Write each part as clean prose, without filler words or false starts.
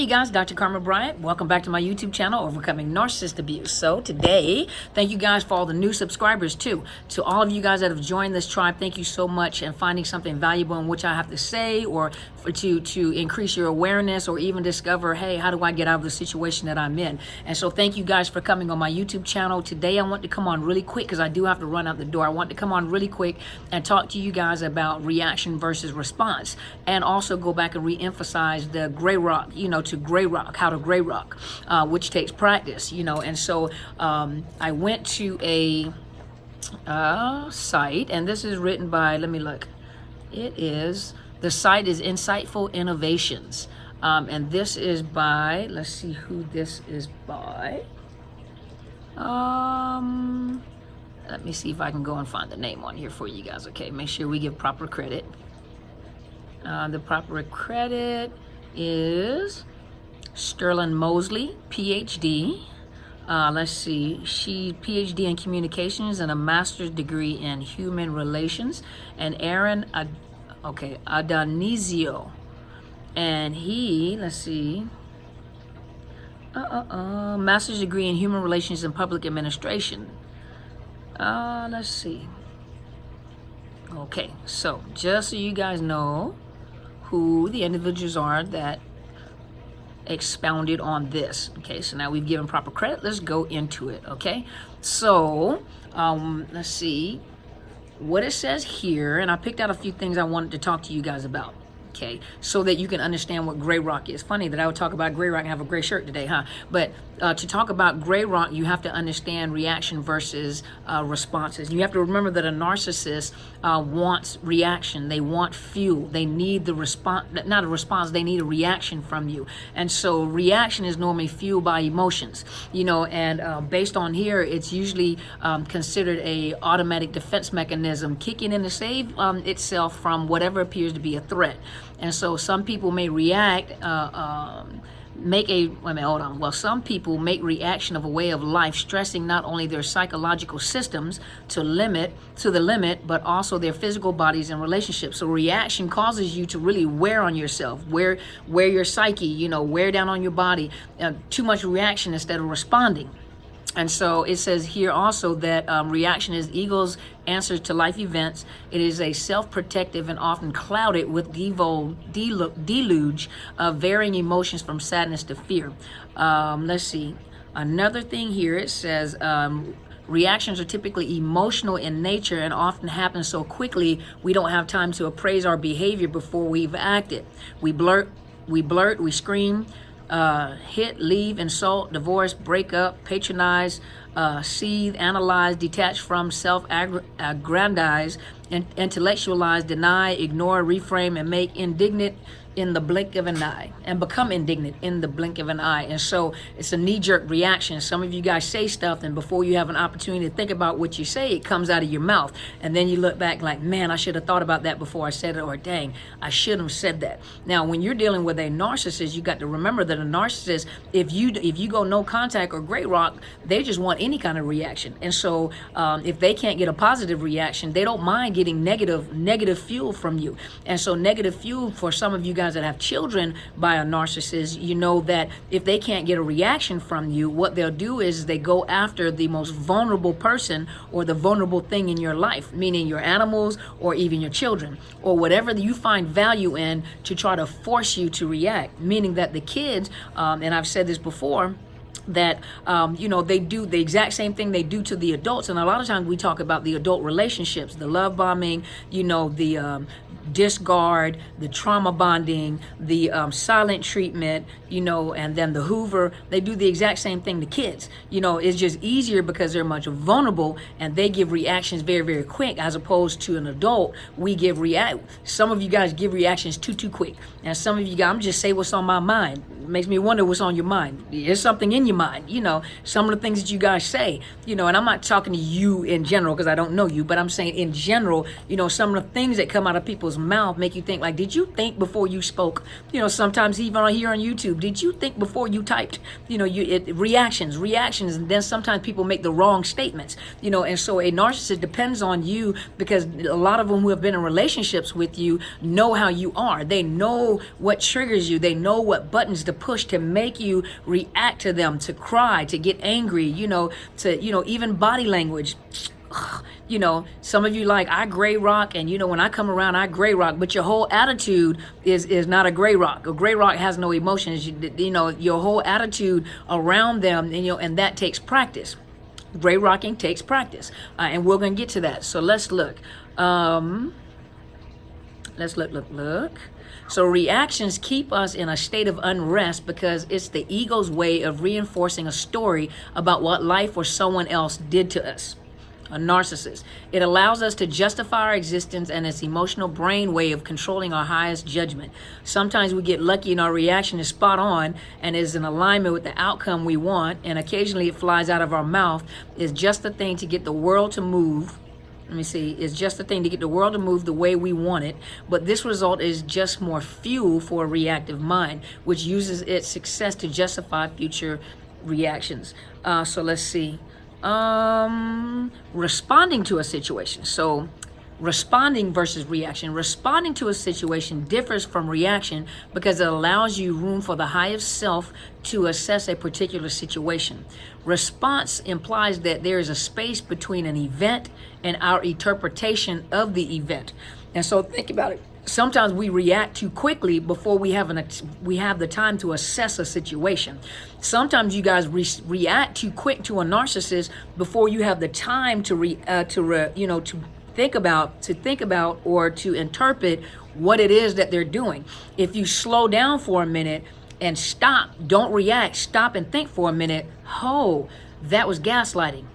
Hey guys, Dr. Carmen Bryant. Welcome back to my YouTube channel, Overcoming Narcissist Abuse. So today, thank you guys for all the new subscribers too. To all of you guys that have joined this tribe, thank you so much, and finding something valuable in which I have to say, or to increase your awareness, or even discover, hey, how do I get out of the situation that I'm in? And so thank you guys for coming on my YouTube channel. Today I want to come on really quick because I do have to run out the door. I want to come on really quick and talk to you guys about reaction versus response, and also go back and re-emphasize the gray rock, to gray rock, how to gray rock, which takes practice, and so I went to a site, and this is written by, let me look, the site is Insightful Innovations, and this is by, let's see who this is by, let me see if I can go and find the name on here for you guys. Okay, make sure we give proper credit. The proper credit is Sterling Mosley, PhD. Let's see, she PhD in communications and a master's degree in human relations. And Aaron, Adonizio, and he, let's see, master's degree in human relations and public administration. Let's see. Okay, so just so you guys know who the individuals are that expounded on this. Okay, so now we've given proper credit. Let's go into it. Okay, so let's see what it says here, and I picked out a few things I wanted to talk to you guys about. Okay, so that you can understand what gray rock is. Funny that I would talk about gray rock and have a gray shirt today, huh? But to talk about gray rock, you have to understand reaction versus responses. You have to remember that a narcissist wants reaction. They want fuel. They need the response, not a response, they need a reaction from you. And so reaction is normally fueled by emotions, and based on here, it's usually considered a automatic defense mechanism kicking in to save itself from whatever appears to be a threat. And so some people may react, some people make reaction of a way of life, stressing not only their psychological systems to the limit, but also their physical bodies and relationships. So reaction causes you to really wear on yourself, wear your psyche, wear down on your body, too much reaction instead of responding. And so it says here also that reaction is ego's answer to life events. It is a self-protective and often clouded with deluge of varying emotions from sadness to fear. Let's see. Another thing here, it says reactions are typically emotional in nature and often happen so quickly we don't have time to appraise our behavior before we've acted. We blurt, we scream, hit, leave, insult, divorce, break up, patronize, seethe, analyze, detach from, self-aggrandize, intellectualize, deny, ignore, reframe, and make indignant in the blink of an eye, and become indignant in the blink of an eye. And so it's a knee-jerk reaction. Some of you guys say stuff, and before you have an opportunity to think about what you say, it comes out of your mouth, and then you look back like, man, I should have thought about that before I said it, or dang, I shouldn't have said that. Now when you're dealing with a narcissist, you got to remember that a narcissist, if you go no contact or gray rock, they just want any kind of reaction. And so if they can't get a positive reaction, they don't mind getting negative fuel from you. And so negative fuel, for some of you guys that have children by a narcissist, you know that if they can't get a reaction from you, what they'll do is they go after the most vulnerable person or the vulnerable thing in your life, meaning your animals or even your children or whatever you find value in, to try to force you to react, meaning that the kids, and I've said this before, that they do the exact same thing they do to the adults. And a lot of times we talk about the adult relationships, the love bombing, the discard, the trauma bonding, the silent treatment, and then the Hoover. They do the exact same thing to kids. It's just easier because they're much vulnerable and they give reactions very, very quick, as opposed to an adult. We give some of you guys give reactions too quick, and some of you guys, I'm just say what's on my mind. It makes me wonder what's on your mind. There's something in your mind, some of the things that you guys say, and I'm not talking to you in general because I don't know you, but I'm saying in general, some of the things that come out of people's mouth make you think like, did you think before you spoke? Sometimes even here on YouTube, did you think before you typed? Reactions, and then sometimes people make the wrong statements, and so a narcissist depends on you because a lot of them who have been in relationships with you know how you are. They know what triggers you. They know what buttons to push to make you react to them, to cry, to get angry, to even body language. Some of you like, I gray rock, and when I come around, I gray rock, but your whole attitude is not a gray rock. A gray rock has no emotions. Your whole attitude around them, and that takes practice. Gray rocking takes practice, and we're going to get to that. So let's look. Let's look. So reactions keep us in a state of unrest because it's the ego's way of reinforcing a story about what life or someone else did to us. A narcissist. It allows us to justify our existence, and its emotional brain way of controlling our highest judgment. Sometimes we get lucky and our reaction is spot on and is in alignment with the outcome we want, and occasionally it flies out of our mouth. It's just the thing to get the world to move. It's just the thing to get the world to move the way we want it. But this result is just more fuel for a reactive mind, which uses its success to justify future reactions. So let's see. Responding to a situation. So responding versus reaction. Responding to a situation differs from reaction because it allows you room for the highest self to assess a particular situation. Response implies that there is a space between an event and our interpretation of the event. And so think about it. Sometimes we react too quickly before we have the time to assess a situation. Sometimes you guys react too quick to a narcissist before you have the time to think about or to interpret what it is that they're doing. If you slow down for a minute and stop, don't react, stop and think for a minute. Oh, that was gaslighting.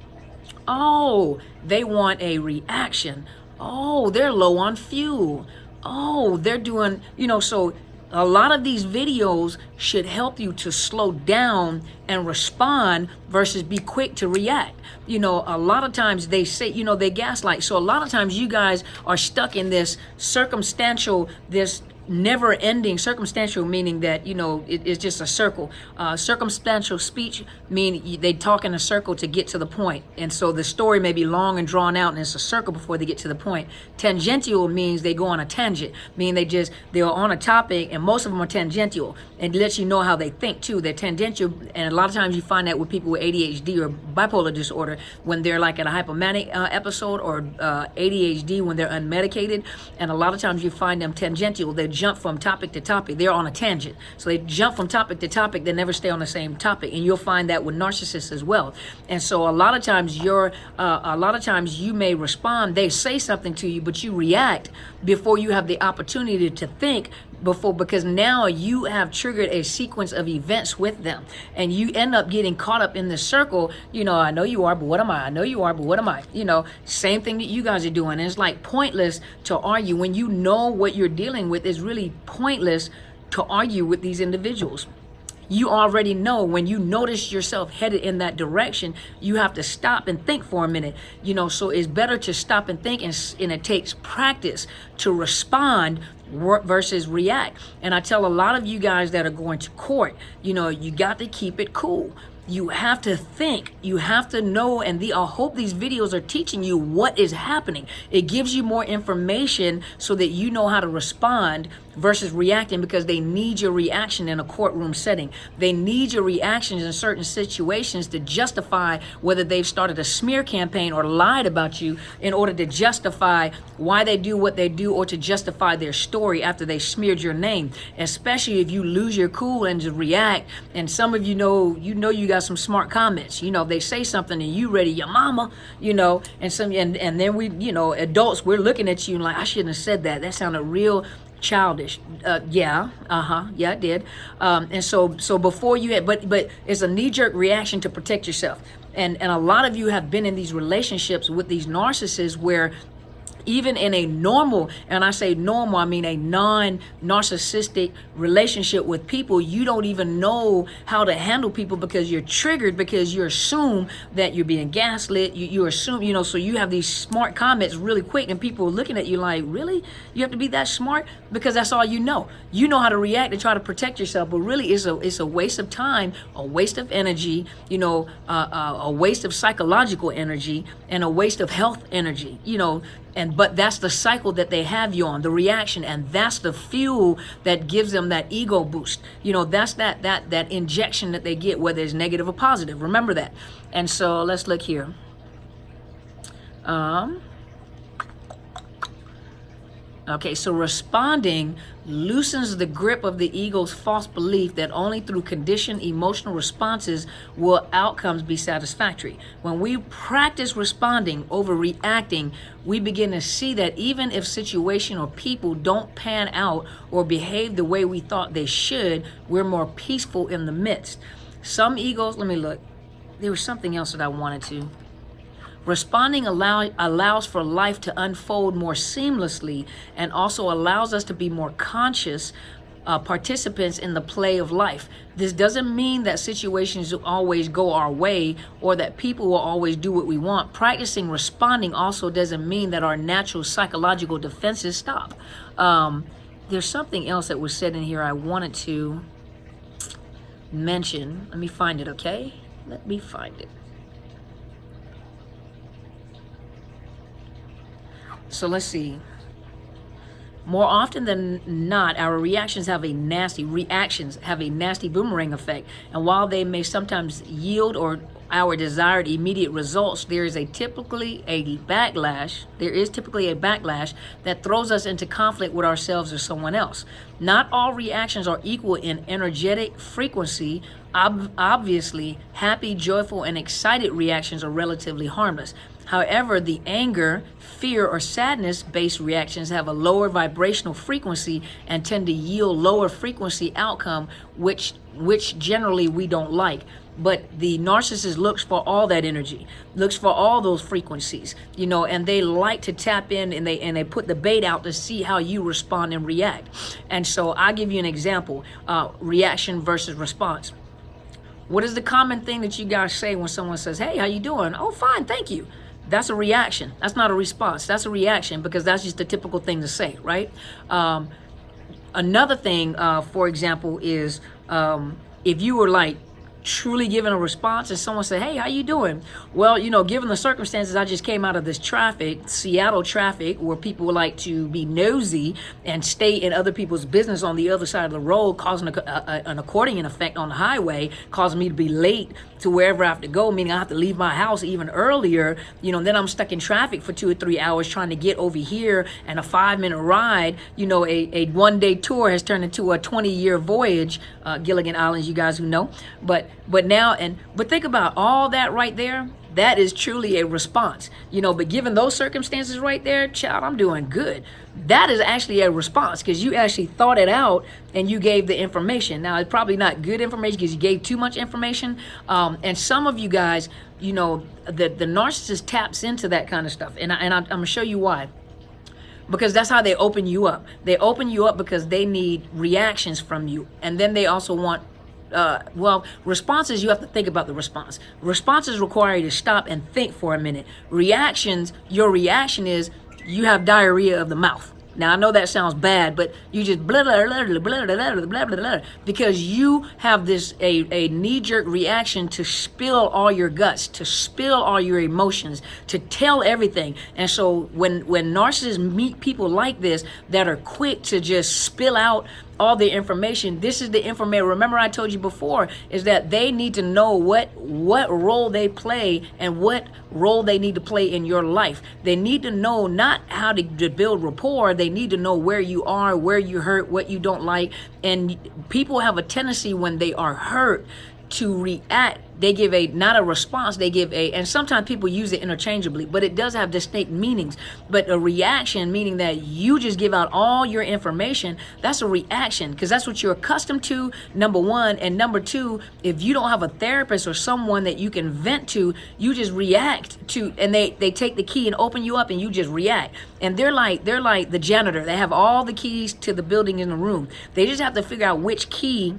Oh, they want a reaction. Oh, they're low on fuel. Oh, they're doing, so a lot of these videos should help you to slow down and respond versus be quick to react. A lot of times they say, they gaslight. So a lot of times you guys are stuck in this never ending circumstantial, meaning that it's just a circle. Circumstantial speech mean they talk in a circle to get to the point, and so the story may be long and drawn out and it's a circle before they get to the point. Tangential means they go on a tangent, meaning they're on a topic, and most of them are tangential, and it lets you know how they think too. They're tangential, and a lot of times you find that with people with ADHD or bipolar disorder when they're like at a hypomanic episode, or ADHD when they're unmedicated, and a lot of times you find them tangential. They jump from topic to topic. They're on a tangent. So they jump from topic to topic. They never stay on the same topic. And you'll find that with narcissists as well. And so a lot of times you may respond. They say something to you, but you react before you have the opportunity to think because now you have triggered a sequence of events with them, and you end up getting caught up in the circle. I know you are, but what am I? I know you are, but what am I? Same thing that you guys are doing. And it's like pointless to argue when you know what you're dealing with. Is really pointless to argue with these individuals. You already know when you notice yourself headed in that direction, you have to stop and think for a minute. So it's better to stop and think, and it takes practice to respond versus react. And I tell a lot of you guys that are going to court, you got to keep it cool. You have to think, you have to know, and I hope these videos are teaching you what is happening. It gives you more information so that you know how to respond versus reacting, because they need your reaction in a courtroom setting. They need your reactions in certain situations to justify whether they've started a smear campaign or lied about you in order to justify why they do what they do, or to justify their story after they smeared your name, especially if you lose your cool and just react. And some of you know you got some smart comments. They say something and you ready, your mama, and then we, adults, we're looking at you and like, I shouldn't have said that. That sounded real childish. Yeah, it did. And so before you had, but it's a knee-jerk reaction to protect yourself. And a lot of you have been in these relationships with these narcissists where even in a normal, and I say normal, I mean a non-narcissistic relationship with people, you don't even know how to handle people because you're triggered, because you assume that you're being gaslit. You assume, so you have these smart comments really quick, and people are looking at you like, really? You have to be that smart? Because that's all you know. You know how to react and try to protect yourself, but really it's a waste of time, a waste of energy, a waste of psychological energy, and a waste of health energy. But that's the cycle that they have you on, the reaction, and that's the fuel that gives them that ego boost. That's that injection that they get, whether it's negative or positive. Remember that. And so let's look here. Okay, so responding loosens the grip of the ego's false belief that only through conditioned emotional responses will outcomes be satisfactory. When we practice responding over reacting, we begin to see that even if situation or people don't pan out or behave the way we thought they should, we're more peaceful in the midst. Some egos, let me look. There was something else that I wanted to. Responding allows for life to unfold more seamlessly and also allows us to be more conscious participants in the play of life. This doesn't mean that situations will always go our way or that people will always do what we want. Practicing responding also doesn't mean that our natural psychological defenses stop. There's something else that was said in here I wanted to mention. Let me find it, okay? Let me find it. So let's see. More often than not, our reactions have a nasty boomerang effect. And while they may sometimes yield or our desired immediate results, there is typically a backlash that throws us into conflict with ourselves or someone else. Not all reactions are equal in energetic frequency. Obviously, happy, joyful, and excited reactions are relatively harmless. However, the anger, fear, or sadness-based reactions have a lower vibrational frequency and tend to yield lower frequency outcome, which generally we don't like. But the narcissist looks for all that energy, looks for all those frequencies, and they like to tap in and they put the bait out to see how you respond and react. And so I'll give you an example, reaction versus response. What is the common thing that you guys say when someone says, "Hey, how you doing?" "Oh, fine, thank you." That's a reaction. That's not a response. That's a reaction because that's just the typical thing to say, right? Another thing, for example, is if you were like truly giving a response and someone said, "Hey, how you doing?" Well, given the circumstances, I just came out of this Seattle traffic, where people like to be nosy and stay in other people's business on the other side of the road, causing an accordion effect on the highway, causing me to be late to wherever I have to go, meaning I have to leave my house even earlier, then I'm stuck in traffic for 2 or 3 hours trying to get over here, and a 5-minute ride, a one-day tour has turned into a 20-year voyage, Gilligan Islands, you guys who know, but think about all that right there. That is truly a response, but given those circumstances right there, child, I'm doing good. That is actually a response because you actually thought it out and you gave the information. Now, it's probably not good information because you gave too much information. And some of you guys, the narcissist taps into that kind of stuff. And I'm going to show you why. Because that's how they open you up. They open you up because they need reactions from you. And then they also want responses, you have to think about the response. Responses require you to stop and think for a minute. Reactions, your reaction is you have diarrhea of the mouth. Now, I know that sounds bad, but you just blah, blah, blah, blah, blah, blah, blah, blah, blah, because you have this a knee-jerk reaction to spill all your guts, to spill all your emotions, to tell everything. And so when narcissists meet people like this that are quick to just spill out all the information, this is the information. Remember, I told you before, is that they need to know what role they play and what role they need to play in your life. They need to know not how to build rapport. They need to know where you are, where you hurt, what you don't like. And people have a tendency when they are hurt to react. They give not a response, they give and sometimes people use it interchangeably, but it does have distinct meanings. But a reaction, meaning that you just give out all your information, that's a reaction because that's what you're accustomed to, number one. And number two, if you don't have a therapist or someone that you can vent to, you just react to, and they take the key and open you up and you just react. And they're like the janitor. They have all the keys to the building in the room. They just have to figure out which key.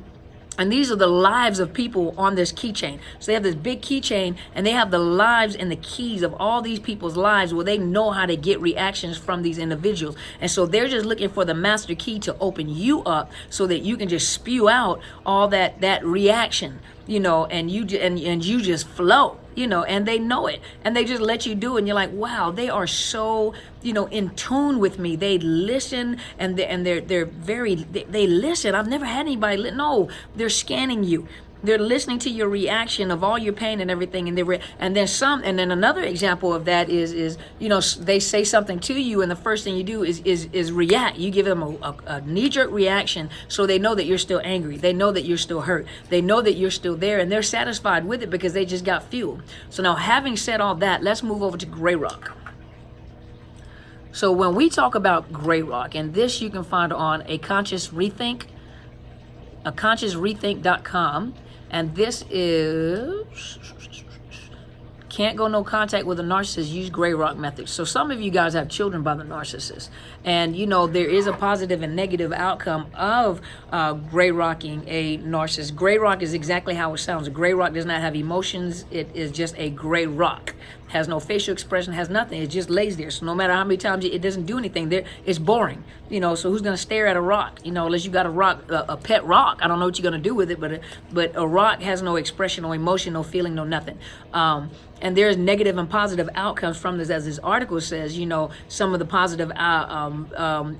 And these are the lives of people on this keychain. So they have this big keychain and they have the lives and the keys of all these people's lives where they know how to get reactions from these individuals. And so they're just looking for the master key to open you up so that you can just spew out all that reaction. you know, and you just flow, you know, and they know it, and they just let you do it, and you're like, wow, they are so, you know, in tune with me. They listen, and they listen. I've never had anybody no, they're scanning you. They're listening to your reaction of all your pain and everything, and then another example of that is you know, they say something to you, and the first thing you do is react. You give them a knee-jerk reaction, so they know that you're still angry. They know that you're still hurt. They know that you're still there, and they're satisfied with it because they just got fuel. So now, having said all that, let's move over to gray rock. So when we talk about gray rock, and this you can find on consciousrethink.com. And this is can't go no contact with a narcissist, use gray rock method. So some of you guys have children by the narcissist, and you know there is a positive and negative outcome of gray rocking a narcissist. Gray rock is exactly how it sounds. A gray rock does not have emotions. It is just a gray rock. Has no facial expression, has nothing. It just lays there. So no matter how many times it doesn't do anything, there it's boring. You know, so who's gonna stare at a rock? You know, unless you got a rock, a pet rock. I don't know what you're gonna do with it, but a rock has no expression, no emotion, no feeling, no nothing. And there's negative and positive outcomes from this, as this article says. You know, some of the positive,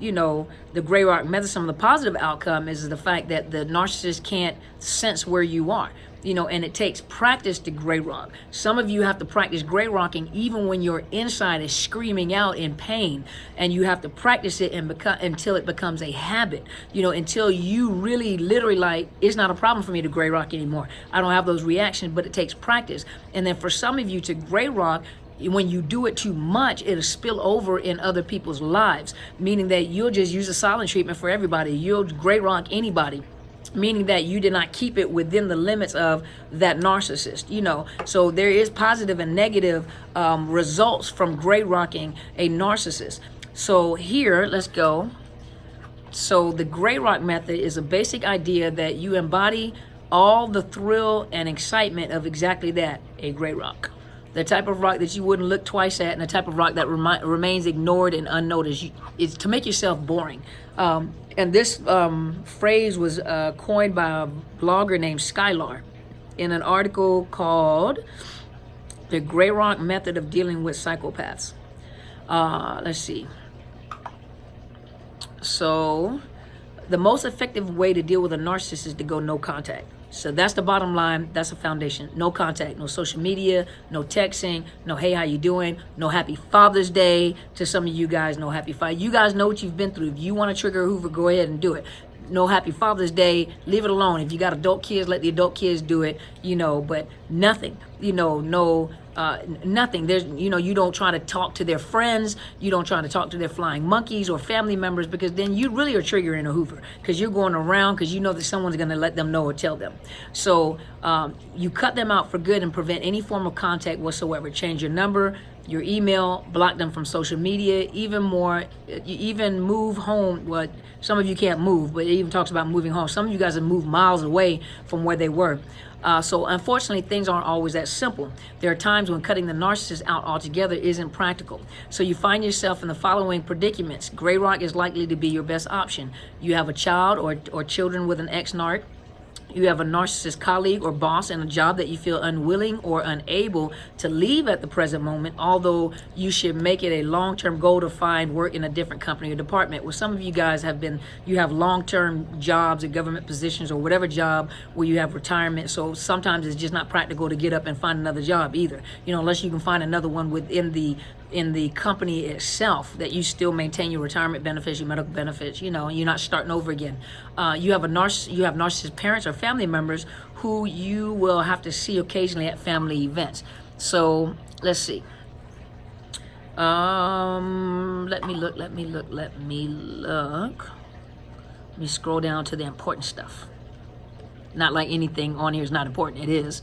you know, the gray rock method. Some of the positive outcome is the fact that the narcissist can't sense where you are. You know, and it takes practice to gray rock. Some of you have to practice gray rocking even when your inside is screaming out in pain, and you have to practice it until it becomes a habit. You know, until you really literally like, it's not a problem for me to gray rock anymore. I don't have those reactions, but it takes practice. And then for some of you to gray rock, when you do it too much, it'll spill over in other people's lives, meaning that you'll just use a silent treatment for everybody. You'll gray rock anybody, meaning that you did not keep it within the limits of that narcissist, you know. So there is positive and negative results from gray rocking a narcissist. So here, let's go. So the gray rock method is a basic idea that you embody all the thrill and excitement of exactly that, a gray rock. The type of rock that you wouldn't look twice at, and the type of rock that remains ignored and unnoticed. It's to make yourself boring. And this phrase was coined by a blogger named Skylar in an article called The Gray Rock Method of Dealing with Psychopaths. Let's see. So the most effective way to deal with a narcissist is to go no contact. So that's the bottom line. That's the foundation. No contact, no social media, no texting, no hey, how you doing, no happy Father's Day. To some of you guys, no happy Father's Day. You guys know what you've been through. If you want to trigger a Hoover, go ahead and do it. No happy Father's Day, leave it alone. If you got adult kids, let the adult kids do it, you know, but nothing, you know, no, nothing. There's, you know, you don't try to talk to their friends. You don't try to talk to their flying monkeys or family members, because then you really are triggering a Hoover, because you're going around because you know that someone's going to let them know or tell them. So you cut them out for good and prevent any form of contact whatsoever. Change your number, your email, block them from social media, even more, you even move home. Well, some of you can't move, but it even talks about moving home. Some of you guys have moved miles away from where they were. So unfortunately, things aren't always that simple. There are times when cutting the narcissist out altogether isn't practical. So you find yourself in the following predicaments. Gray rock is likely to be your best option. You have a child or children with an ex-narc. You have a narcissist colleague or boss in a job that you feel unwilling or unable to leave at the present moment, although you should make it a long-term goal to find work in a different company or department. Well, some of you guys you have long-term jobs or government positions or whatever job where you have retirement. So sometimes it's just not practical to get up and find another job either, you know, unless you can find another one within the company itself that you still maintain your retirement benefits, your medical benefits, you know, and you're not starting over again. You have narcissist parents or family members who you will have to see occasionally at family events. So let's see. Let me look. Let me scroll down to the important stuff. Not like anything on here is not important. It is.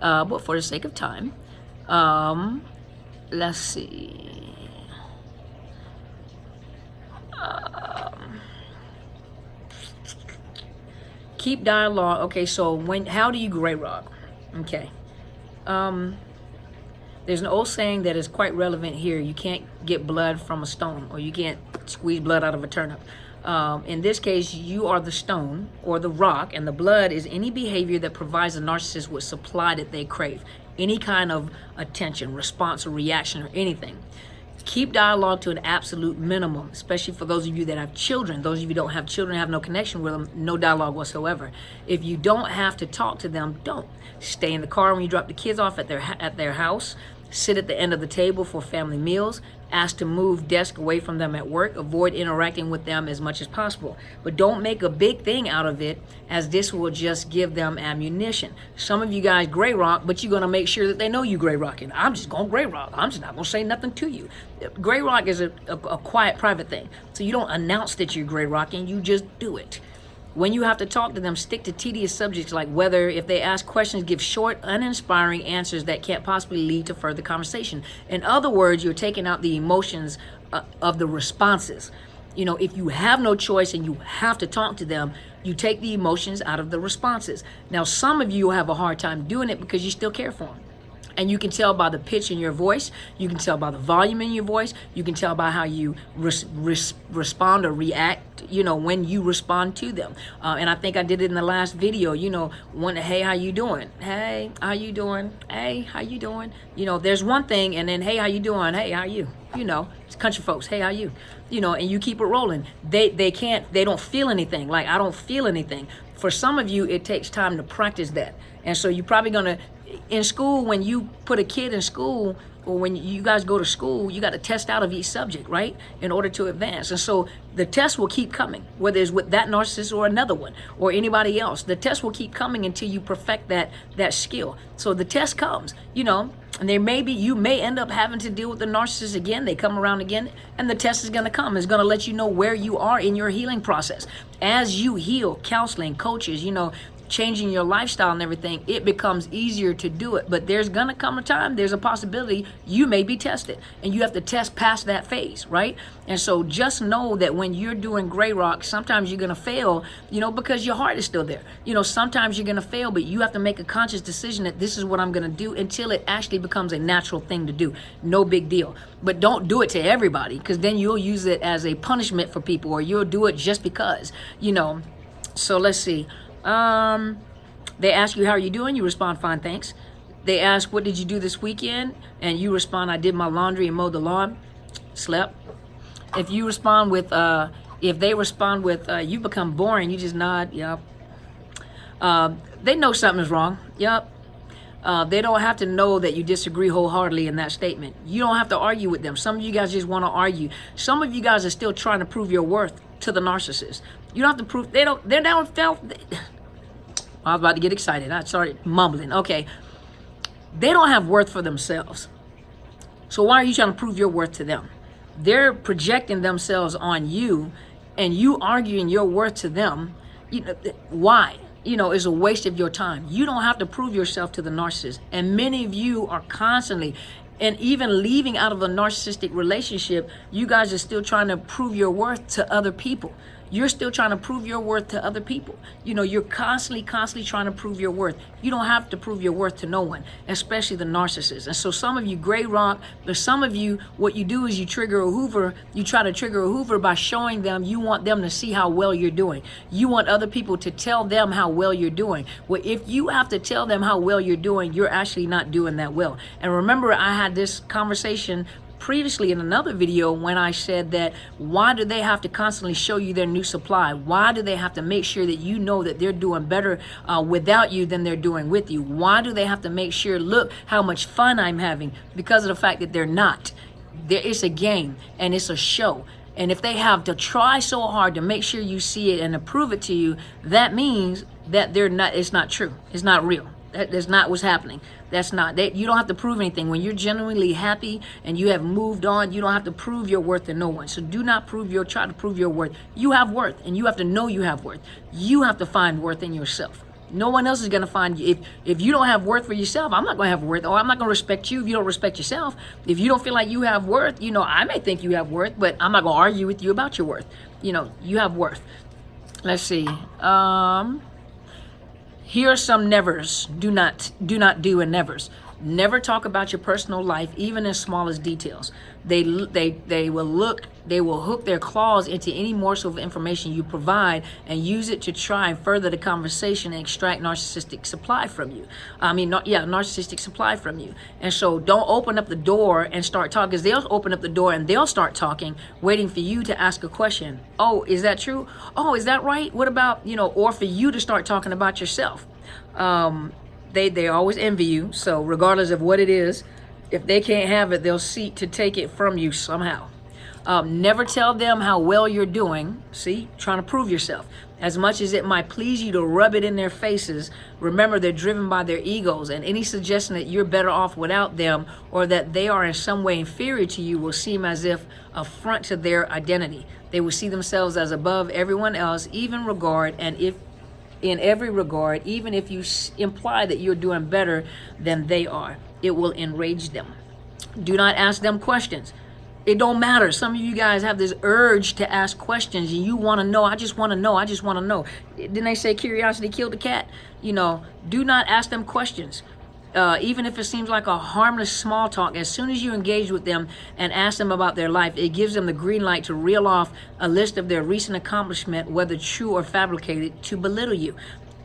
But for the sake of time, let's see. Keep dialogue. Okay, so how do you gray rock? Okay. There's an old saying that is quite relevant here. You can't get blood from a stone, or you can't squeeze blood out of a turnip. In this case, you are the stone or the rock, and the blood is any behavior that provides the narcissist with supply that they crave. Any kind of attention, response, or reaction, or anything. Keep dialogue to an absolute minimum, especially for those of you that have children. Those of you who don't have children, have no connection with them, no dialogue whatsoever. If you don't have to talk to them, don't. Stay in the car when you drop the kids off at their house. Sit at the end of the table for family meals. Ask to move desk away from them at work. Avoid interacting with them as much as possible. But don't make a big thing out of it, as this will just give them ammunition. Some of you guys gray rock, but you're going to make sure that they know you gray rocking. I'm just going to gray rock. I'm just not going to say nothing to you. Gray rock is a quiet, private thing. So you don't announce that you're gray rocking. You just do it. When you have to talk to them, stick to tedious subjects like weather. If they ask questions, give short, uninspiring answers that can't possibly lead to further conversation. In other words, you're taking out the emotions of the responses. You know, if you have no choice and you have to talk to them, you take the emotions out of the responses. Now, some of you have a hard time doing it because you still care for them. And you can tell by the pitch in your voice. You can tell by the volume in your voice. You can tell by how you respond or react, you know, when you respond to them. And I think I did it in the last video, you know, hey, how you doing? Hey, how you doing? Hey, how you doing? You know, there's one thing, and then, hey, how you doing? Hey, how you? You know, it's country folks. Hey, how you? You know, and you keep it rolling. They don't feel anything. Like, I don't feel anything. For some of you, it takes time to practice that. And so you're probably going to, in school, when you put a kid in school, or when you guys go to school, you got to test out of each subject, right? In order to advance. And so the test will keep coming, whether it's with that narcissist or another one or anybody else. The test will keep coming until you perfect that skill. So the test comes, you know, and you may end up having to deal with the narcissist again. They come around again, and the test is going to come. It's going to let you know where you are in your healing process. As you heal, counseling, coaches, you know, changing your lifestyle and everything, it becomes easier to do it. But there's gonna come a time, there's a possibility you may be tested, and you have to test past that phase, right? And so just know that when you're doing gray rock, sometimes you're gonna fail, you know, because your heart is still there. You know, sometimes you're gonna fail, but you have to make a conscious decision that this is what I'm gonna do until it actually becomes a natural thing to do. No big deal. But don't do it to everybody, because then you'll use it as a punishment for people, or you'll do it just because, you know. So let's see. They ask you, how are you doing? You respond, fine, thanks. They ask, what did you do this weekend? And you respond, I did my laundry and mowed the lawn, slept. If you respond with, if they respond with, you become boring, you just nod, yep. They know something is wrong, yep. They don't have to know that you disagree wholeheartedly in that statement. You don't have to argue with them. Some of you guys just want to argue. Some of you guys are still trying to prove your worth to the narcissist. You don't have to prove, they're down felt. I was about to get excited. I started mumbling. Okay. They don't have worth for themselves. So why are you trying to prove your worth to them? They're projecting themselves on you, and you arguing your worth to them. You know, why? You know, is a waste of your time. You don't have to prove yourself to the narcissist. And many of you are constantly, and even leaving out of a narcissistic relationship, you guys are still trying to prove your worth to other people. You're still trying to prove your worth to other people. You know, you're constantly trying to prove your worth. You don't have to prove your worth to no one, especially the narcissist. And so some of you gray rock, but some of you, what you do is you trigger a Hoover. You try to trigger a Hoover by showing them, you want them to see how well you're doing. You want other people to tell them how well you're doing. Well, if you have to tell them how well you're doing, you're actually not doing that well. And remember, I had this conversation previously in another video when I said that why do they have to constantly show you their new supply? Why do they have to make sure that you know that they're doing better without you than they're doing with you? Why do they have to make sure, look how much fun I'm having? Because of the fact that they're not. It's a game and it's a show. And if they have to try so hard to make sure you see it and to prove it to you, that means that it's not true. It's not real. That's not what's happening. That's not, you don't have to prove anything. When you're genuinely happy and you have moved on, you don't have to prove your worth to no one. So do not try to prove your worth. You have worth, and you have to know you have worth. You have to find worth in yourself. No one else is going to find you. If you don't have worth for yourself, I'm not going to have worth, or I'm not going to respect you if you don't respect yourself. If you don't feel like you have worth, you know, I may think you have worth, but I'm not going to argue with you about your worth. You know, you have worth. Let's see. Here are some nevers. Do not do and nevers. Never talk about your personal life, even in smallest details. They will hook their claws into any morsel of information you provide and use it to try and further the conversation and extract narcissistic supply from you. Narcissistic supply from you. And so don't open up the door and start talking, because they'll open up the door and they'll start talking, waiting for you to ask a question. Oh, is that true? Oh, is that right? What about, or for you to start talking about yourself. They always envy you. So regardless of what it is, if they can't have it, they'll seek to take it from you somehow. Never tell them how well you're doing. See, trying to prove yourself. As much as it might please you to rub it in their faces, remember they're driven by their egos, and any suggestion that you're better off without them or that they are in some way inferior to you will seem as if an affront to their identity. They will see themselves as above everyone else, even in every regard, even if you imply that you're doing better than they are. It will enrage them. Do not ask them questions. It don't matter. Some of you guys have this urge to ask questions and you want to know. I just want to know. I just want to know. Didn't they say curiosity killed the cat? Do not ask them questions. Even if it seems like a harmless small talk, as soon as you engage with them and ask them about their life, it gives them the green light to reel off a list of their recent accomplishment, whether true or fabricated, to belittle you.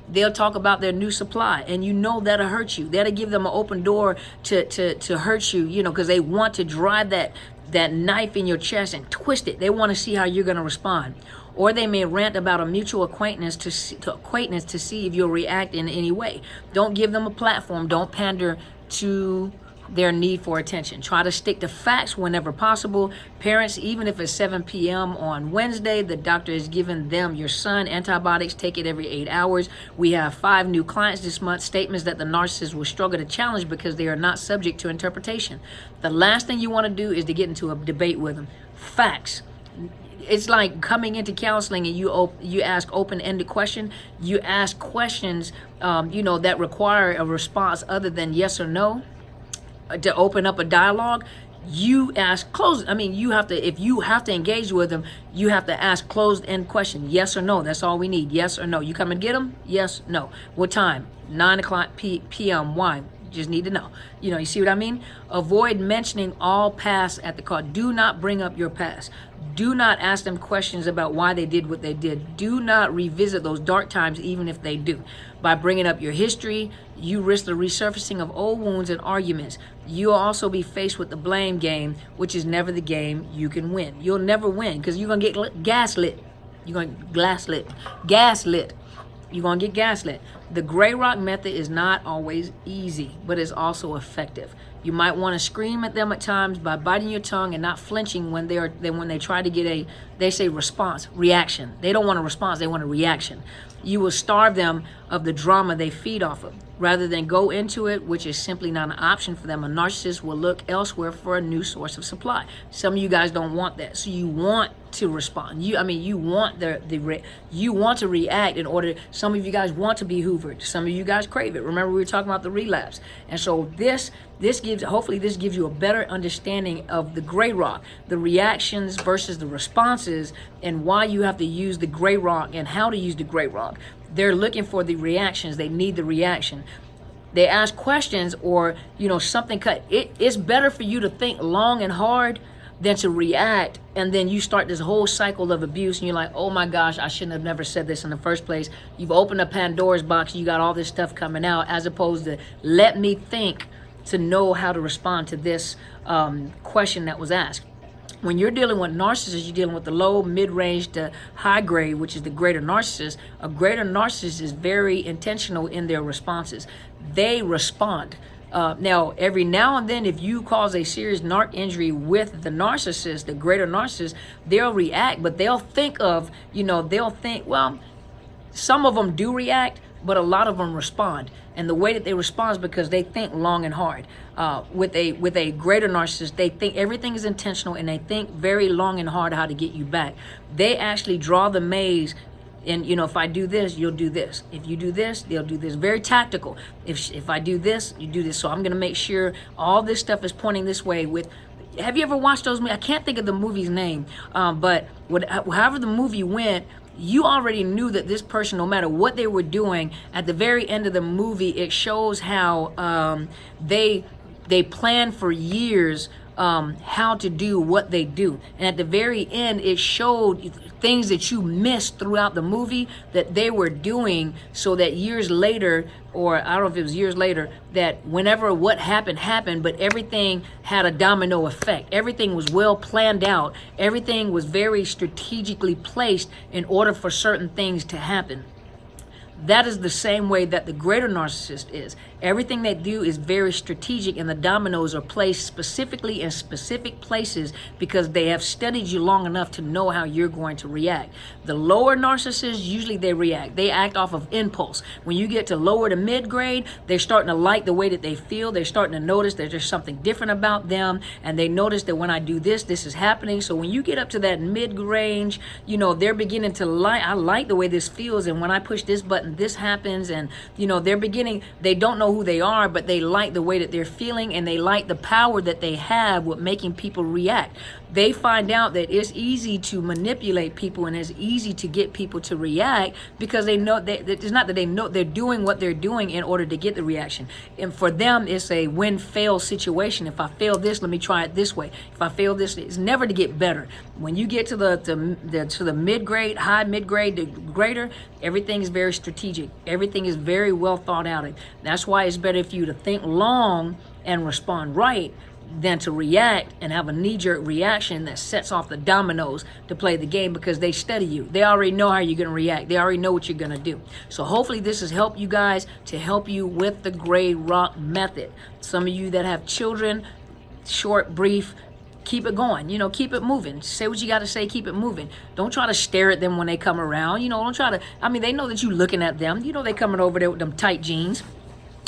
They'll talk about their new supply, and that'll hurt you. That'll give them an open door to hurt you, because they want to drive that knife in your chest and twist it. They want to see how you're going to respond. Or they may rant about a mutual acquaintance to see if you'll react in any way. Don't give them a platform. Don't pander to their need for attention. Try to stick to facts whenever possible. Parents, even if it's 7 p.m. on Wednesday, the doctor has given your son antibiotics. Take it every 8 hours. We have 5 new clients this month. Statements that the narcissist will struggle to challenge because they are not subject to interpretation. The last thing you want to do is to get into a debate with them. Facts. It's like coming into counseling and you ask open-ended questions. You ask questions, that require a response other than yes or no. To open up a dialogue, you ask closed. If you have to engage with them, you have to ask closed-end questions. Yes or no. That's all we need. Yes or no. You come and get them? Yes, no. What time? 9 o'clock p.m. Why? Just need to know. You see what I mean? Avoid mentioning all past at the call. Do not bring up your past. Do not ask them questions about why they did what they did. Do not revisit those dark times, even if they do. By bringing up your history, you risk the resurfacing of old wounds and arguments. You'll also be faced with the blame game, which is never the game you can win. You'll never win because you're going to get gaslit. You're going to gaslit. You're going to get gaslit. The gray rock method is not always easy, but it's also effective. You might want to scream at them at times by biting your tongue and not flinching when they try to get reaction. They don't want a response, they want a reaction. You will starve them of the drama they feed off of. Rather than go into it, which is simply not an option for them, a narcissist will look elsewhere for a new source of supply. Some of you guys don't want that, so you want to respond. You want you want to react in order. Some of you guys want to be hoovered. Some of you guys crave it. Remember, we were talking about the relapse, and so hopefully this gives you a better understanding of the gray rock, the reactions versus the responses, and why you have to use the gray rock and how to use the gray rock. They're looking for the reactions. They need the reaction. They ask questions or, something cut. It's better for you to think long and hard than to react. And then you start this whole cycle of abuse and you're like, oh my gosh, I shouldn't have never said this in the first place. You've opened up Pandora's box. You got all this stuff coming out, as opposed to let me think to know how to respond to this question that was asked. When you're dealing with narcissists, you're dealing with the low, mid-range to high grade, which is the greater narcissist. A greater narcissist is very intentional in their responses. They respond. Now, every now and then, if you cause a serious narc injury with the narcissist, the greater narcissist, they'll react, but they'll think, well, some of them do react, but a lot of them respond. And the way that they respond is because they think long and hard. With a greater narcissist, they think everything is intentional and they think very long and hard how to get you back. They actually draw the maze. And, if I do this, you'll do this. If you do this, they'll do this. Very tactical. If I do this, you do this. So I'm going to make sure all this stuff is pointing this way. Have you ever watched those movies? I can't think of the movie's name, but however the movie went, you already knew that this person, no matter what they were doing, at the very end of the movie, it shows how they planned for years how to do what they do. And at the very end, it showed things that you missed throughout the movie that they were doing, so that years later, or I don't know if it was years later, that whenever what happened, but everything had a domino effect. Everything was well planned out. Everything was very strategically placed in order for certain things to happen. That is the same way that the greater narcissist is. Everything they do is very strategic, and the dominoes are placed specifically in specific places because they have studied you long enough to know how you're going to react. The lower narcissists, usually they react. They act off of impulse. When you get to lower to mid-grade, they're starting to like the way that they feel. They're starting to notice that there's something different about them, and they notice that when I do this, this is happening. So when you get up to that mid-range, you know, they're beginning to like, I like the way this feels, and when I push this button, this happens. And you know, they're beginning, they don't know who they are, but they like the way that they're feeling, and they like the power that they have with making people react. They find out that it's easy to manipulate people, and it's easy to get people to react because they know that it's not that they know, they're doing what they're doing in order to get the reaction. And for them, it's a win-fail situation. If I fail this, let me try it this way. If I fail this, it's never to get better. When you get to the mid-grade, high mid-grade, the greater, everything is very strategic. Everything is very well thought out. That's why it's better for you to think long and respond right than to react and have a knee-jerk reaction that sets off the dominoes to play the game, because they study you. They already know how you're going to react. They already know what you're going to do. So hopefully this has helped you guys, to help you with the gray rock method. Some of you that have children, short, brief, keep it going, you know, keep it moving. Say what you got to say, keep it moving. Don't try to stare at them when they come around. You know, don't try to, I mean, they know that you looking at them. You know, they coming over there with them tight jeans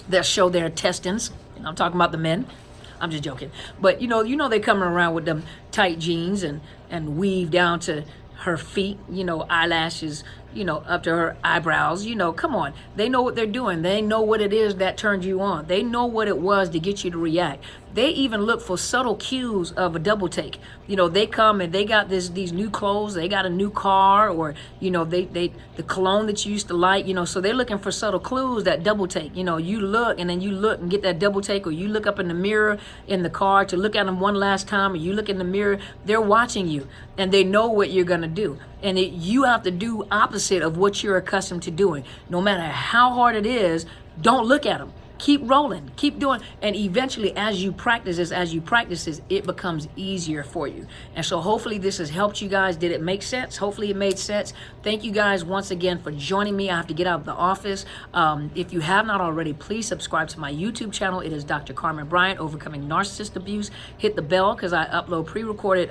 that show their intestines. And I'm talking about the men. I'm just joking. But you know they coming around with them tight jeans and weave down to her feet, you know, eyelashes, you know, up to her eyebrows. You know, come on. They know what they're doing. They know what it is that turned you on. They know what it was to get you to react. They even look for subtle cues of a double take. You know, they come and they got these new clothes, they got a new car, or, you know, the cologne that you used to like, you know, so they're looking for subtle clues that double take. You know, you look and then you look and get that double take, or you look up in the mirror in the car to look at them one last time, or you look in the mirror. They're watching you and they know what you're going to do. And you have to do opposite of what you're accustomed to doing. No matter how hard it is, don't look at them. Keep rolling, keep doing, and eventually as you practice this, it becomes easier for you. And so hopefully this has helped you guys. Did it make sense? Hopefully it made sense. Thank you guys once again for joining me. I have to get out of the office. If you have not already, please subscribe to my YouTube channel. It is Dr. Carmen Bryant, Overcoming Narcissist Abuse. Hit the bell because I upload pre-recorded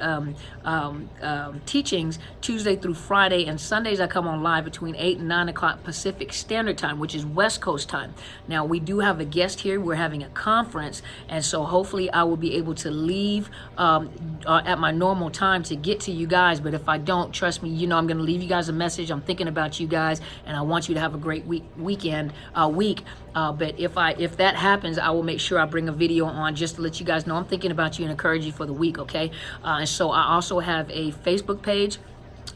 teachings Tuesday through Friday, and Sundays I come on live between 8 and 9 o'clock Pacific Standard Time, which is West Coast time. Now we do have a guest here. We're having a conference, and so hopefully I will be able to leave at my normal time to get to you guys. But if I don't, trust me, you know I'm going to leave you guys a message. I'm thinking about you guys, and I want you to have a great week. But if that happens, I will make sure I bring a video on just to let you guys know I'm thinking about you and encourage you for the week. Okay, and so I also have a Facebook page.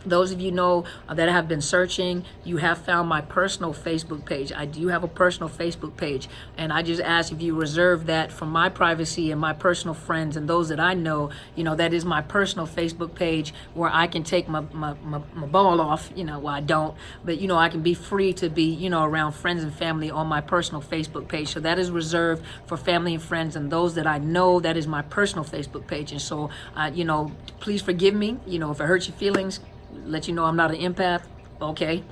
Those of you know that have been searching, you have found my personal Facebook page. I do have a personal Facebook page, and I just ask if you reserve that for my privacy and my personal friends and those that I know. You know, that is my personal Facebook page where I can take my ball off. You know, well, I don't, but you know, I can be free to be, you know, around friends and family on my personal Facebook page. So that is reserved for family and friends and those that I know. That is my personal Facebook page. And so, you know, please forgive me, you know, if it hurts your feelings. Let you know I'm not an empath, okay?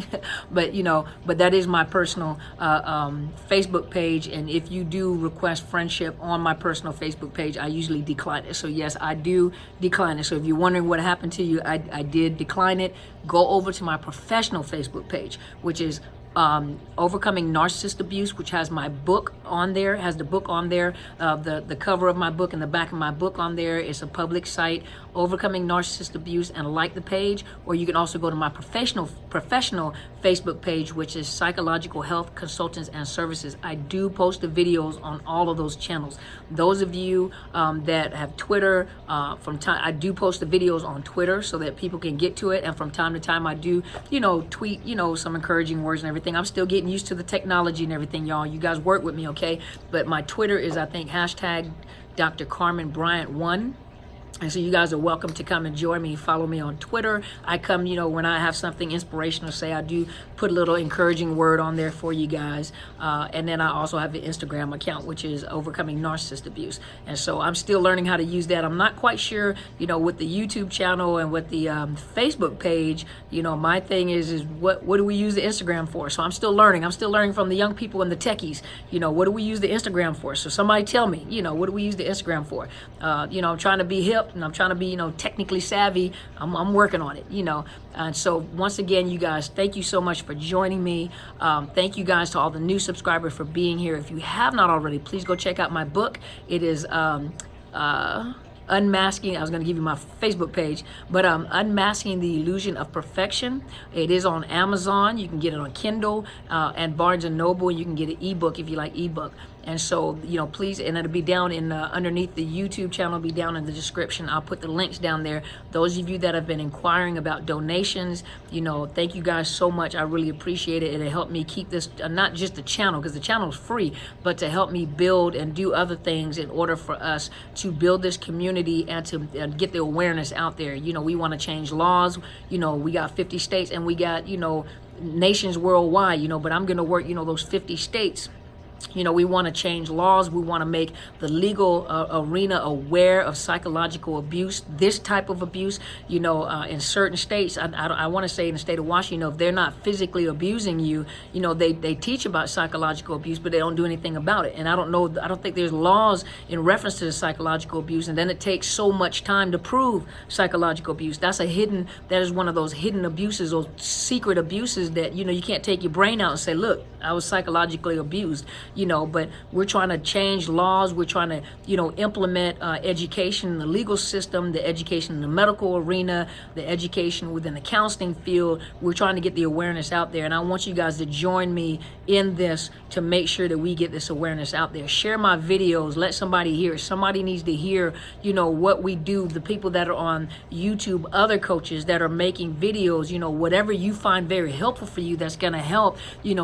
but that is my personal Facebook page, and if you do request friendship on my personal Facebook page, I usually decline it. So yes, I do decline it. So if you're wondering what happened to you, I did decline it. Go over to my professional Facebook page, which is Overcoming Narcissist Abuse, which has my book on there, has the book on there, the cover of my book and the back of my book on there. It's a public site, Overcoming Narcissist Abuse, and like the page. Or you can also go to my professional Facebook page, which is Psychological Health Consultants and Services. I do post the videos on all of those channels. Those of you that have Twitter, I do post the videos on Twitter so that people can get to it. And from time to time, I do, tweet, some encouraging words and everything. I'm still getting used to the technology and everything, y'all. You guys work with me, okay? But my Twitter is, I think, hashtag Dr. Carmen Bryant 1. And so you guys are welcome to come and join me. Follow me on Twitter. I come, when I have something inspirational to say, I do put a little encouraging word on there for you guys. And then I also have the Instagram account, which is Overcoming Narcissist Abuse. And so I'm still learning how to use that. I'm not quite sure, with the YouTube channel and with the Facebook page, my thing is what do we use the Instagram for? So I'm still learning. I'm still learning from the young people and the techies. What do we use the Instagram for? So somebody tell me, what do we use the Instagram for? I'm trying to be hip. And I'm trying to be, technically savvy. I'm working on it, And so once again, you guys, thank you so much for joining me. Thank you guys to all the new subscribers for being here. If you have not already, please go check out my book. It is Unmasking. I was going to give you my Facebook page, but Unmasking the Illusion of Perfection. It is on Amazon. You can get it on Kindle and Barnes & Noble. You can get an ebook if you like ebook. And so, please, and it'll be down in underneath the YouTube channel, be down in the description. I'll put the links down there. Those of you that have been inquiring about donations, thank you guys so much. I really appreciate it. It'll help me keep this, not just the channel, because the channel is free, but to help me build and do other things in order for us to build this community and to get the awareness out there. We want to change laws. We got 50 states and we got, nations worldwide, but I'm going to work, those 50 states. We want to change laws. We want to make the legal arena aware of psychological abuse, this type of abuse. In certain states, I want to say in the state of Washington, if they're not physically abusing you, they teach about psychological abuse, but they don't do anything about it. And I don't think there's laws in reference to the psychological abuse. And then it takes so much time to prove psychological abuse. That is one of those hidden abuses, those secret abuses that, you can't take your brain out and say, look, I was psychologically abused. But we're trying to change laws. We're trying to, implement education in the legal system, the education in the medical arena, the education within the counseling field. We're trying to get the awareness out there. And I want you guys to join me in this to make sure that we get this awareness out there. Share my videos. Let somebody hear. Somebody needs to hear, what we do. The people that are on YouTube, other coaches that are making videos, whatever you find very helpful for you that's going to help,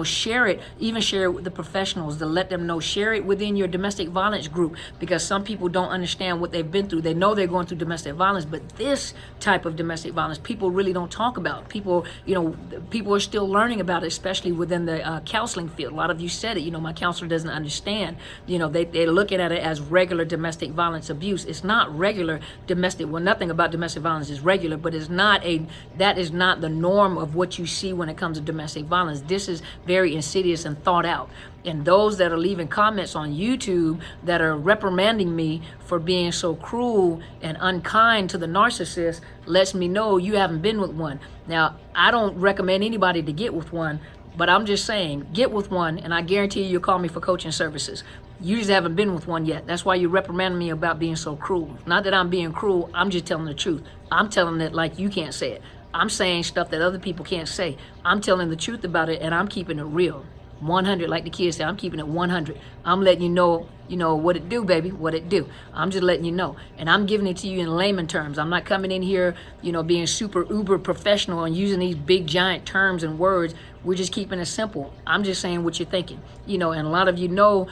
share it. Even share it with the professionals to let them know. Share it within your domestic violence group, because some people don't understand what they've been through. They know they're going through domestic violence, but this type of domestic violence people really don't talk about. People are still learning about it, especially within the counseling field. A lot of you said it, my counselor doesn't understand. They're looking at it as regular domestic violence abuse. It's not regular domestic. Well, nothing about domestic violence is regular, but that is not the norm of what you see when it comes to domestic violence. This is very insidious and thought out. And those that are leaving comments on YouTube that are reprimanding me for being so cruel and unkind to the narcissist lets me know you haven't been with one. Now, I don't recommend anybody to get with one, but I'm just saying, get with one, and I guarantee you'll call me for coaching services. You just haven't been with one yet. That's why you reprimand me about being so cruel. Not that I'm being cruel, I'm just telling the truth. I'm telling it like you can't say it. I'm saying stuff that other people can't say. I'm telling the truth about it, and I'm keeping it real. 100, like the kids say, I'm keeping it 100. I'm letting you know, what it do, baby, what it do. I'm just letting you know. And I'm giving it to you in layman terms. I'm not coming in here, being super uber professional and using these big giant terms and words. We're just keeping it simple. I'm just saying what you're thinking. And a lot of you know,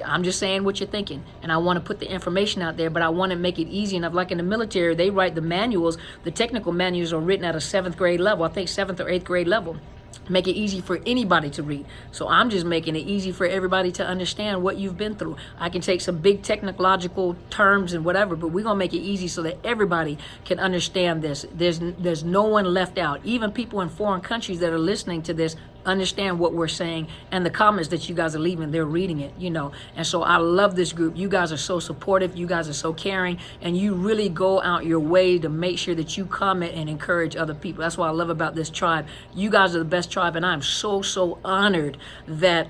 I'm just saying what you're thinking. And I want to put the information out there, but I want to make it easy enough. Like in the military, they write the manuals. The technical manuals are written at a 7th grade level. I think 7th or 8th grade level. Make it easy for anybody to read. So I'm just making it easy for everybody to understand what you've been through. I can take some big technological terms and whatever, but we're gonna make it easy so that everybody can understand this. There's no one left out. Even people in foreign countries that are listening to this understand what we're saying, and the comments that you guys are leaving, they're reading it, and so I love this group. You guys are so supportive, you guys are so caring, and you really go out your way to make sure that you comment and encourage other people. That's what I love about this tribe. You guys are the best tribe, and I'm so honored that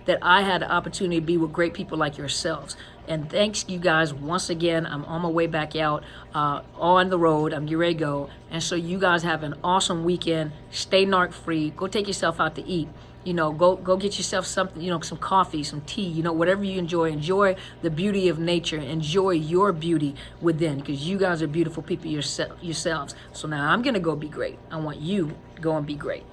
that I had the opportunity to be with great people like yourselves. And thanks, you guys, once again. I'm on my way back out on the road. I'm getting ready to go. And so you guys have an awesome weekend. Stay narc free. Go take yourself out to eat. Go get yourself something, some coffee, some tea, whatever you enjoy. Enjoy the beauty of nature. Enjoy your beauty within, because you guys are beautiful people yourselves. So now I'm going to go be great. I want you to go and be great.